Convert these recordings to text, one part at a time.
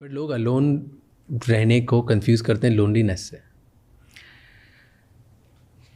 But लोग alone रहने को कंफ्यूज करते हैं लोनलीनेस से।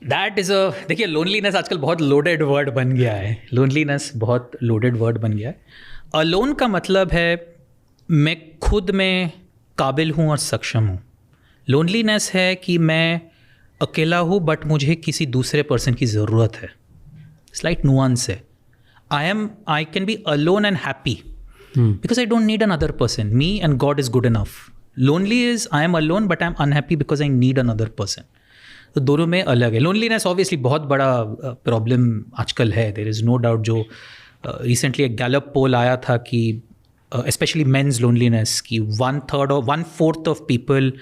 दैट इज़ अ देखिए, लोनलीनेस आजकल बहुत लोडेड वर्ड बन गया है। लोनलीनेस बहुत लोडेड वर्ड बन गया है। अलोन का मतलब है मैं खुद में काबिल हूँ और सक्षम हूँ। लोनलीनेस है कि मैं अकेला हूँ बट मुझे किसी दूसरे पर्सन की ज़रूरत है। स्लाइट नुआंस है। I can be alone and happy because I don't need another person. Me and God is good enough. Lonely is I am alone but I am unhappy because I need another person. तो दोनों में अलग है। Loneliness obviously बहुत बड़ा problem आजकल है, there is no doubt. जो रिसेंटली एक गैलप पोल आया था कि स्पेशली मेंस लोनलीनेस की 1/3 or 1/4 of people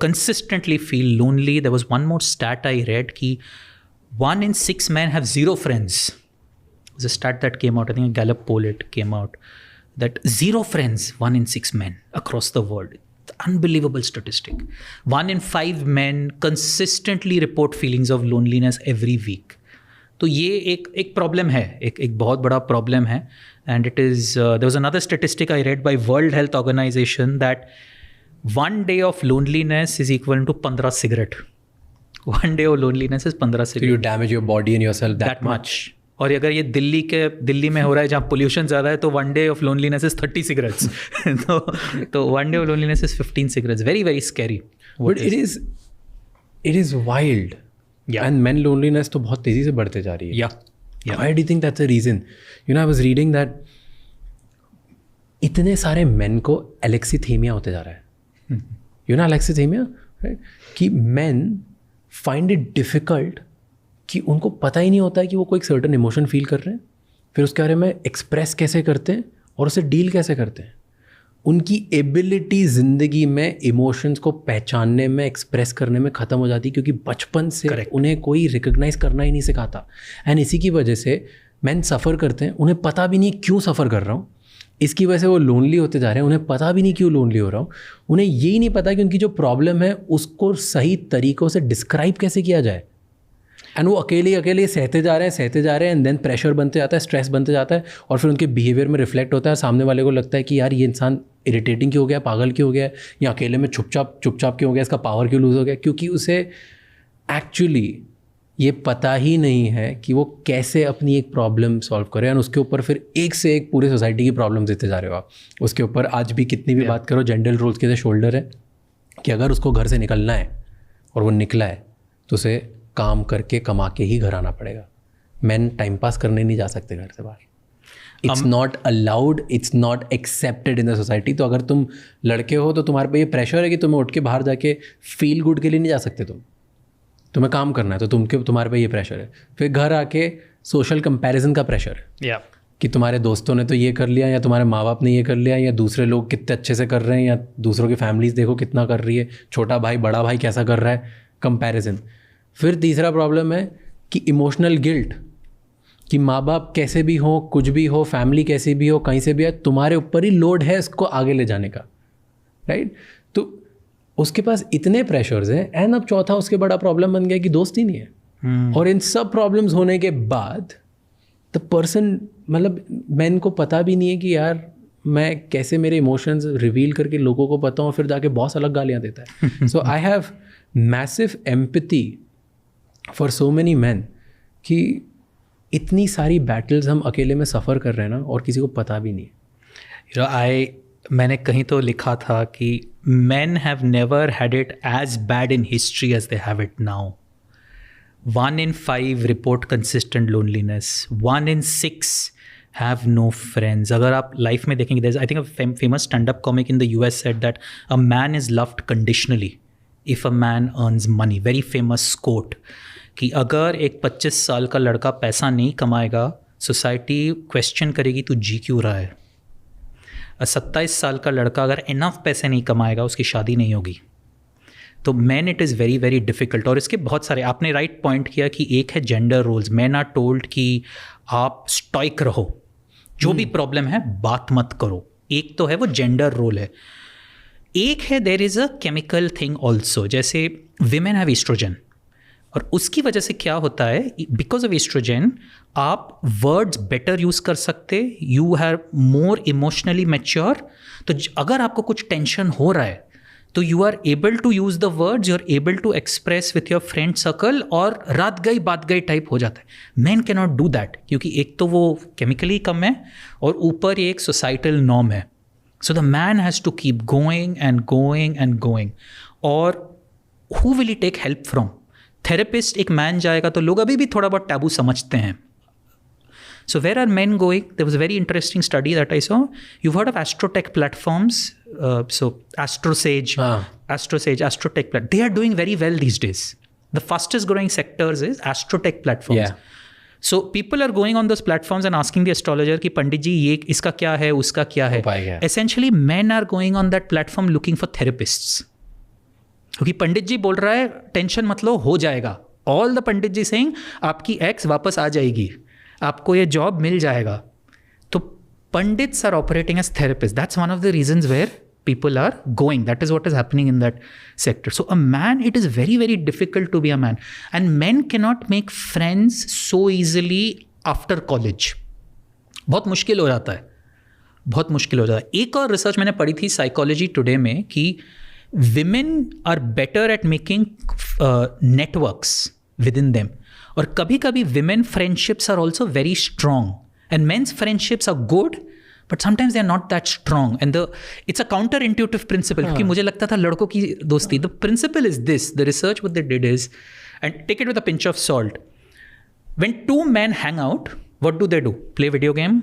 consistently feel lonely. There was one more stat I read कि 1 in 6 men have 0 friends. It was a stat that came out, I think a Gallup poll it came out, that 0 friends, 1 in 6 men across the world. Unbelievable statistic. 1 in 5 men consistently report feelings of loneliness every week. तो ये एक problem है, एक बहुत बड़ा problem है. And it is there was another statistic I read by World Health Organization that 1 day of loneliness is equal to 15 cigarette. 1 day of loneliness is 15 So you cigarette. damage your body and yourself that much. और अगर ये दिल्ली में हो रहा है जहाँ pollution ज़्यादा है, तो 1 day of loneliness is 30 cigarettes. तो 1 day of loneliness is 15 cigarettes. Very very scary. But it is wild. Yeah. And men loneliness तो बहुत तेजी से बढ़ते जा रही है. Yeah. Yeah. Why do you think that's a reason? You know, I was reading that इतने सारे men को alexithymia होते जा रहा है. You know alexithymia, right? कि men find it difficult कि उनको पता ही नहीं होता है कि वो कोई सर्टन इमोशन फील कर रहे हैं, फिर उसके बारे में एक्सप्रेस कैसे करते हैं और उसे डील कैसे करते हैं. उनकी एबिलिटी ज़िंदगी में इमोशंस को पहचानने में, एक्सप्रेस करने में ख़त्म हो जाती है, क्योंकि बचपन से Correct. उन्हें कोई रिकग्नाइज करना ही नहीं सिखाता. एंड इसी की वजह से मैन सफ़र करते हैं, उन्हें पता भी नहीं क्यों सफ़र कर रहा हूँ. इसकी वजह से वो लोनली होते जा रहे हैं, उन्हें पता भी नहीं क्यों लोनली हो रहा हूँ. उन्हें यही नहीं पता कि उनकी जो प्रॉब्लम है उसको सही तरीक़ों से डिस्क्राइब कैसे किया जाए. एंड वो अकेले सहते जा रहे हैं एंड देन प्रेशर बनते जाता है, स्ट्रेस बनते जाता है, और फिर उनके बिहेवियर में रिफ्लेक्ट होता है. सामने वाले को लगता है कि यार ये इंसान इरिटेटिंग क्यों हो गया, पागल क्यों हो गया, या अकेले में चुपचाप क्यों हो गया, इसका पावर क्यों लूज़ हो गया. क्योंकि उसे एक्चुअली ये पता ही नहीं है कि वो कैसे अपनी एक प्रॉब्लम सॉल्व करे. और उसके ऊपर फिर एक से एक पूरी सोसाइटी की प्रॉब्लम देते जा रहे हो आप. उसके ऊपर आज भी कितनी भी बात करो, जेंडर रोल्स के शोल्डर है कि अगर उसको घर से निकलना है और वो निकला है तो उसे काम करके कमा के ही घर आना पड़ेगा. मैन टाइम पास करने नहीं जा सकते घर से बाहर. It's not allowed, it's not accepted in the society. तो अगर तुम लड़के हो तो तुम्हारे पे ये प्रेशर है कि तुम्हें उठ के बाहर जाके फील गुड के लिए नहीं जा सकते. तुम्हें काम करना है तो तुम्हारे पे ये प्रेशर है. फिर घर आके सोशल कंपैरिजन का प्रेशर है. Yeah. कि तुम्हारे दोस्तों ने तो ये कर लिया, या तुम्हारे माँ बाप ने ये कर लिया, या दूसरे लोग कितने अच्छे से कर रहे हैं, या दूसरों की फैमिलीज देखो कितना कर रही है, छोटा भाई बड़ा भाई कैसा कर रहा है, कंपैरिजन. फिर तीसरा प्रॉब्लम है कि इमोशनल गिल्ट, कि माँ बाप कैसे भी हो, कुछ भी हो, फैमिली कैसी भी हो, कहीं से भी है, तुम्हारे ऊपर ही लोड है इसको आगे ले जाने का. राइट. तो उसके पास इतने प्रेशर्स हैं. एंड अब चौथा उसके बड़ा प्रॉब्लम बन गया कि दोस्त ही नहीं है. और इन सब प्रॉब्लम्स होने के बाद द पर्सन, मतलब मैन को पता भी नहीं है कि यार मैं कैसे मेरे इमोशंस रिवील करके लोगों को पता हूँ, फिर जाके बॉस अलग गालियाँ देता है. So I have massive empathy for so many man कि इतनी सारी बैटल्स हम अकेले में सफ़र कर रहे हैं ना, और किसी को पता भी नहीं है. मैंने कहीं तो लिखा था कि men have never had it as bad in history as they have it now. 1 in 5 report consistent loneliness. 1 in 6 have no friends. अगर आप लाइफ में देखेंगे, there's I think a famous stand-up comic in the US said that a man is loved conditionally if a man earns money. Very famous quote. कि अगर एक 25 साल का लड़का पैसा नहीं कमाएगा, सोसाइटी क्वेश्चन करेगी तू जी क्यों रहा है. 27 साल का लड़का अगर इनफ पैसे नहीं कमाएगा, उसकी शादी नहीं होगी. तो man it is very very difficult. और इसके बहुत सारे, आपने राइट पॉइंट किया कि एक है gender roles. Man are told कि आप स्टॉइक रहो, जो भी प्रॉब्लम है बात मत करो. एक तो है वो जेंडर रोल है. एक है there is a chemical thing also. जैसे विमेन हैव ईस्ट्रोजन. और उसकी वजह से क्या होता है, बिकॉज ऑफ एस्ट्रोजन आप वर्ड्स बेटर यूज़ कर सकते, you have more emotionally mature. तो अगर आपको कुछ टेंशन हो रहा है तो you are able to use the words, you are able to express with your friend circle, और रात गई बात गई टाइप हो जाता है. Man can not do that, क्योंकि एक तो वो केमिकली कम है और ऊपर ये एक सोसाइटल नॉर्म है. So the man has to keep going and going and going. और who will he take help from? Therapist एक मैन जाएगा तो लोग अभी भी थोड़ा बहुत टैबू समझते हैं. So where are men going? There was a very interesting study that I saw. You've heard of astrotech platforms. So AstroSage, AstroTech. They are doing very well these days. The fastest growing sectors is astrotech platforms. Yeah. So people are going on those platforms and asking the astrologer कि पंडित जी ये इसका क्या है, उसका क्या है. Essentially men are going on that platform looking for therapists. क्योंकि पंडित जी बोल रहा है टेंशन मत लो, हो जाएगा. All the pandit ji saying आपकी एक्स वापस आ जाएगी, आपको ये जॉब मिल जाएगा. तो pandits are operating as therapist. That's one of the reasons where people are going. That is what is happening in that sector. So a man, it is very, very difficult to be a man. And men cannot make friends so easily after college. बहुत मुश्किल हो जाता है, बहुत मुश्किल हो जाता है. एक और रिसर्च मैंने पढ़ी थी साइकोलॉजी टुडे में कि women are better at making networks within them. और कभी कभी women friendships are also very strong and men's friendships are good but sometimes they are not that strong. And it's a counterintuitive principle. क्योंकि मुझे लगता था लड़कों की दोस्ती. The principle is this, the research what they did is, and take it with a pinch of salt, when two men hang out, what do? Play video game,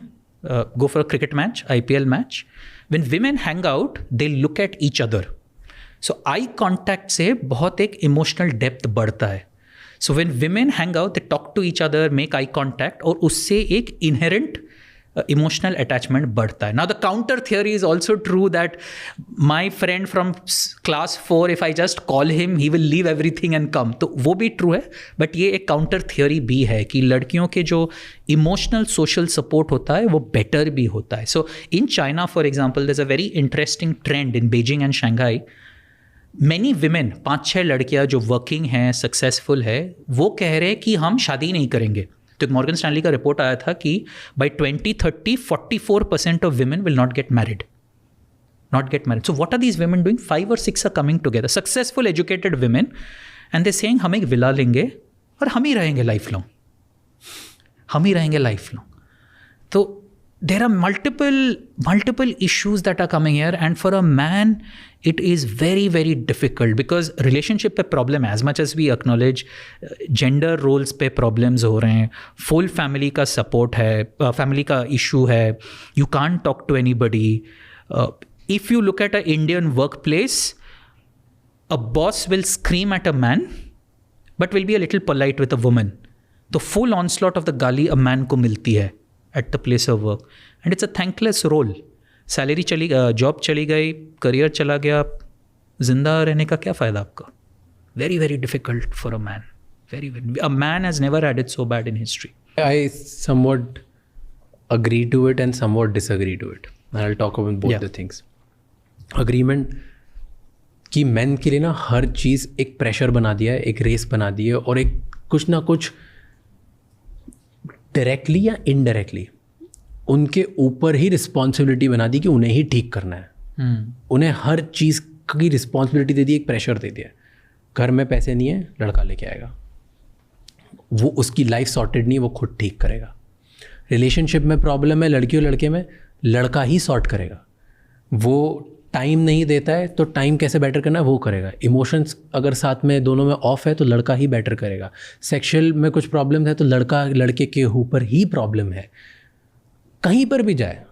go for a cricket match, IPL match. When women hang out, they look at each other. So eye contact से बहुत एक emotional depth बढ़ता है. So when women hang out, they talk to each other, make eye contact, और उससे एक inherent emotional attachment बढ़ता है. Now the counter theory is also true that my friend from class 4, if I just call him, he will leave everything and come. तो वो भी true है, but ये एक counter theory भी है कि लड़कियों के जो emotional social support होता है वो better भी होता है. So in China, for example, there's a very interesting trend in Beijing and Shanghai. Many women, 5-6 लड़कियां जो वर्किंग हैं, सक्सेसफुल है, वो कह रहे हैं कि हम शादी नहीं करेंगे. तो एक मॉर्गन स्टैनली का रिपोर्ट आया था कि by 2030 44% of women will not get married. So what are these women doing? 5 or 6 are coming together, successful educated women, and they're saying हम एक विला लेंगे और हम ही रहेंगे लाइफ लॉन्ग. तो there are multiple issues that are coming here, and for a man it is very, very difficult because relationship पे problem है. As much as we acknowledge gender roles पे problems हो रहे हैं, full family का support है, family का issue है, you can't talk to anybody. If you look at an Indian workplace, a boss will scream at a man but will be a little polite with a woman. तो full onslaught of the गाली a man को मिलती है at the place of work, and it's a thankless role. Salary चली, job चली गई, career चला गया, जिंदा रहने का क्या फ़ायदा आपका? Very, very difficult for a man. A man has never had it so bad in history. I somewhat agree to it and somewhat disagree to it. I'll talk about both the things. Agreement कि men के लिए ना हर चीज़ एक pressure बना दिया है, एक race बना दी है, और एक कुछ ना कुछ डायरेक्टली या इनडायरेक्टली उनके ऊपर ही रिस्पॉन्सिबिलिटी बना दी कि उन्हें ही ठीक करना है. उन्हें हर चीज़ की रिस्पॉन्सिबिलिटी दे दी, एक प्रेशर दे दिया. घर में पैसे नहीं है, लड़का लेके आएगा, वो उसकी लाइफ सॉर्टेड नहीं, वो खुद ठीक करेगा. रिलेशनशिप में प्रॉब्लम है लड़की और लड़के में, लड़का ही सॉर्ट करेगा. वो टाइम नहीं देता है तो टाइम कैसे बेटर करना है वो करेगा. इमोशंस अगर साथ में दोनों में ऑफ है तो लड़का ही बेटर करेगा. सेक्शुअल में कुछ प्रॉब्लम है तो लड़का लड़के के ऊपर ही प्रॉब्लम है. कहीं पर भी जाए,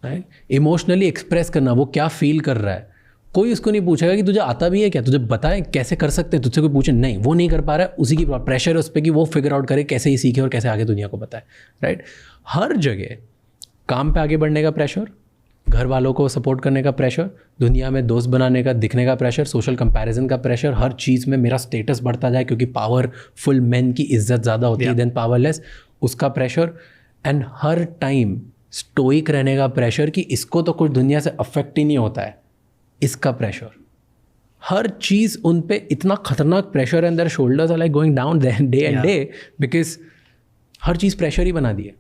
राइट, इमोशनली एक्सप्रेस करना, वो क्या फील कर रहा है, कोई उसको नहीं पूछेगा कि तुझे आता भी है क्या, तुझे बताए कैसे कर सकते हैं, तुझसे कोई पूछे नहीं, वो नहीं कर पा रहा है, उसी की प्रेशर है उस पर कि वो फिगर आउट करे कैसे ही सीखे और कैसे आगे दुनिया को बताए. राइट, हर जगह काम पे आगे बढ़ने का प्रेशर, घर वालों को सपोर्ट करने का प्रेशर, दुनिया में दोस्त बनाने का, दिखने का प्रेशर, सोशल कंपैरिजन का प्रेशर, हर चीज़ में मेरा स्टेटस बढ़ता जाए क्योंकि पावरफुल मैन की इज्जत ज़्यादा होती है देन पावरलेस, उसका pressure. And her time stoic रहने का प्रेशर कि इसको तो कुछ दुनिया से अफेक्ट ही नहीं होता है, इसका प्रेशर हर चीज़ उन पे इतना खतरनाक pressure and their shoulders are like going down day and day, because हर चीज़ प्रेशर ही बना दी है.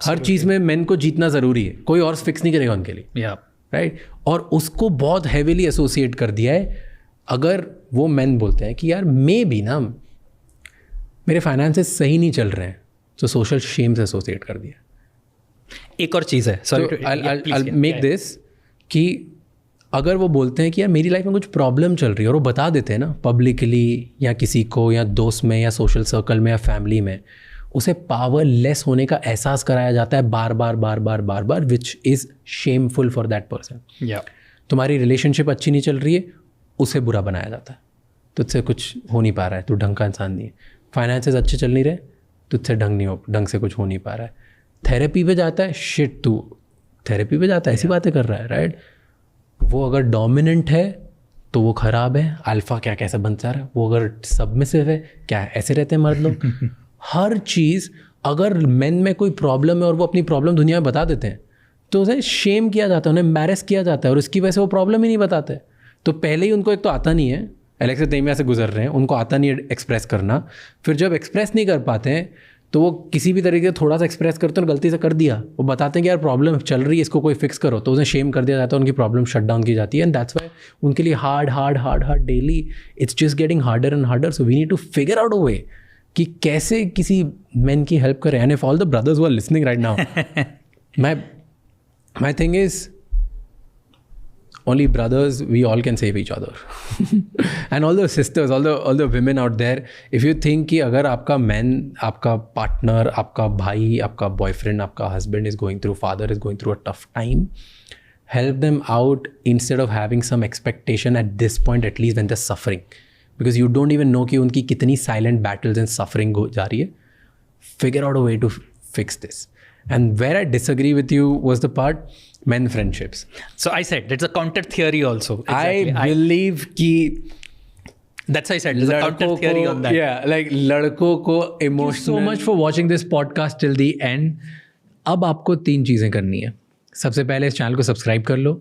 हर चीज़ में मेन को जीतना ज़रूरी है, कोई और फिक्स नहीं करेगा उनके लिए, राइट. और उसको बहुत हैवीली एसोसिएट कर दिया है. अगर वो मेन बोलते हैं कि यार मे भी ना मेरे फाइनेंसेस सही नहीं चल रहे हैं, तो सोशल शेम से एसोसिएट कर दिया. एक और चीज़ है, सॉरी आई मेक दिस, कि अगर वो बोलते हैं कि यार मेरी लाइफ में कुछ प्रॉब्लम चल रही है और वो बता देते हैं ना पब्लिकली या किसी को या दोस्त में या सोशल सर्कल में या फैमिली में, उसे पावरलेस होने का एहसास कराया जाता है बार बार बार बार बार बार, which is shameful for that person. तुम्हारी रिलेशनशिप अच्छी नहीं चल रही है, उसे बुरा बनाया जाता है, तुझसे कुछ हो नहीं पा रहा है, तू ढंग का इंसान नहीं है. फाइनेंसेस अच्छे चल नहीं रहे, तुझसे ढंग से कुछ हो नहीं पा रहा है. थेरेपी पे जाता है, शिट तू थेरेपी पे जाता है, ऐसी बातें कर रहा है, राइट. वो अगर डोमिनेंट है तो वो ख़राब है, अल्फ़ा क्या कैसे बनता है. वो अगर सबमिसिव है, क्या ऐसे रहते हैं मर्द लोग. हर चीज़, अगर मेन में कोई प्रॉब्लम है और वो अपनी प्रॉब्लम दुनिया में बता देते हैं तो उसे शेम किया जाता है, उन्हें एम्बैरेस किया जाता है, और उसकी वजह से वो प्रॉब्लम ही नहीं बताते. तो पहले ही उनको एक तो आता नहीं है, एलेक्स तैमिया से गुजर रहे हैं, उनको आता नहीं है एक्सप्रेस करना. फिर जब एक्सप्रेस नहीं कर पाते हैं तो वो किसी भी तरीके से थोड़ा सा एक्सप्रेस करते हैं और गलती से कर दिया, वो बताते हैं कि यार प्रॉब्लम चल रही है, इसको कोई फिक्स करो, तो उन्हें शेम कर दिया जाता है, उनकी प्रॉब्लम शट डाउन की जाती है. एंड दैट्स वाई उनके लिए hard daily it's just getting harder and harder. So we need to figure out a way कि कैसे किसी मैन की हेल्प करें. And if all the brothers who are listening right now, my thing is only brothers, we all can save each other. And all the sisters, all the women out there, if you think कि अगर आपका man, आपका partner, आपका भाई, आपका boyfriend, आपका husband is going through, father is going through a tough time, help them out instead of having some expectation at this point, at least when they're suffering, because you don't even know कि उनकी कितनी silent battles and suffering हो जा रही है. Figure out a way to fix this. And where I disagree with you was the part men friendships. So I said that's a counter theory also. Exactly. I believe कि that's why I said there's a counter theory on that. Yeah, like लड़कों को emotional. Thank you so much for watching this podcast till the end. अब आपको 3 चीज़ें करनी है. सबसे पहले इस चैनल को सब्सक्राइब कर लो.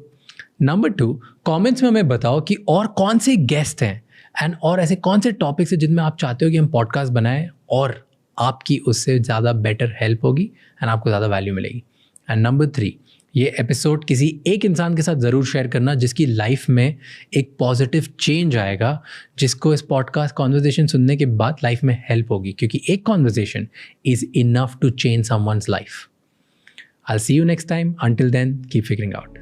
नंबर 2, कमेंट्स में हमें बताओ कि और कौन से गेस्ट हैं एंड और ऐसे कौन से टॉपिक्स हैं जिनमें आप चाहते हो कि हम पॉडकास्ट बनाएं और आपकी उससे ज़्यादा बेटर हेल्प होगी एंड आपको ज़्यादा वैल्यू मिलेगी. एंड नंबर 3, ये एपिसोड किसी एक इंसान के साथ ज़रूर शेयर करना जिसकी लाइफ में एक पॉजिटिव चेंज आएगा, जिसको इस पॉडकास्ट कॉन्वर्सेशन सुनने के बाद लाइफ में हेल्प होगी, क्योंकि एक conversation is enough to change someone's life. I will see you next time. Until then keep figuring out.